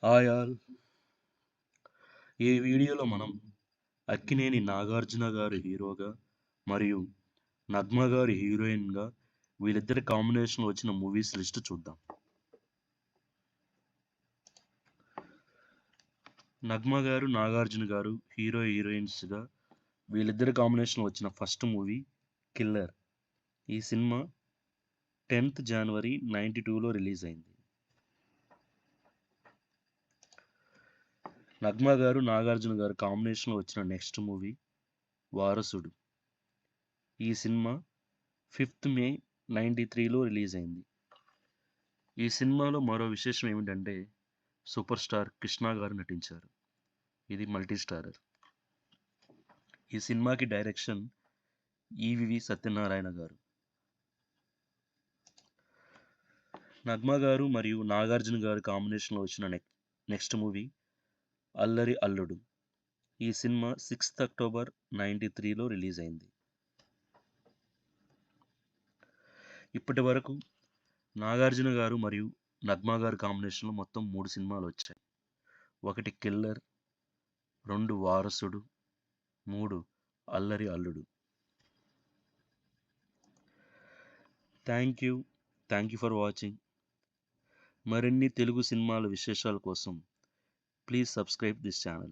Hi all. ఈ వీడియోలో మనం అక్కినేని నాగార్జున గారు హీరోగా మరియు నగ్మ గారు హీరోయిన్గా వీళ్ళిద్దరి కాంబినేషన్లో వచ్చిన మూవీస్ లిస్ట్ చూద్దాం. నగ్మ గారు నాగార్జున గారు హీరోయిన్స్గా వీళ్ళిద్దరి కాంబినేషన్లో వచ్చిన ఫస్ట్ మూవీ కిల్లర్. ఈ సినిమా 10th January 1992లో రిలీజ్ అయింది. నగ్మ గారు నాగార్జున గారు కాంబినేషన్లో వచ్చిన నెక్స్ట్ మూవీ వారసుడు. ఈ సినిమా 5th May 1993లో రిలీజ్ అయింది. ఈ సినిమాలో మరో విశేషం ఏమిటంటే సూపర్ స్టార్ కృష్ణ గారు నటించారు. ఇది మల్టీ స్టారర్. ఈ సినిమాకి డైరెక్షన్ ఈవివి సత్యనారాయణ గారు. నగ్మ గారు మరియు నాగార్జున గారు కాంబినేషన్లో వచ్చిన నెక్స్ట్ మూవీ అల్లరి అల్లుడు. ఈ సినిమా 6th October 1993లో రిలీజ్ అయింది. ఇప్పటి వరకు నాగార్జున గారు మరియు నగ్మ గారు కాంబినేషన్లో మొత్తం 3 సినిమాలు వచ్చాయి. 1 కిల్లర్, 2 వారసుడు, 3 అల్లరి అల్లుడు. Thank you for watching. మరిన్ని తెలుగు సినిమాల విశేషాల కోసం ప్లీజ్ సబ్స్క్రైబ్ దిస్ ఛానల్.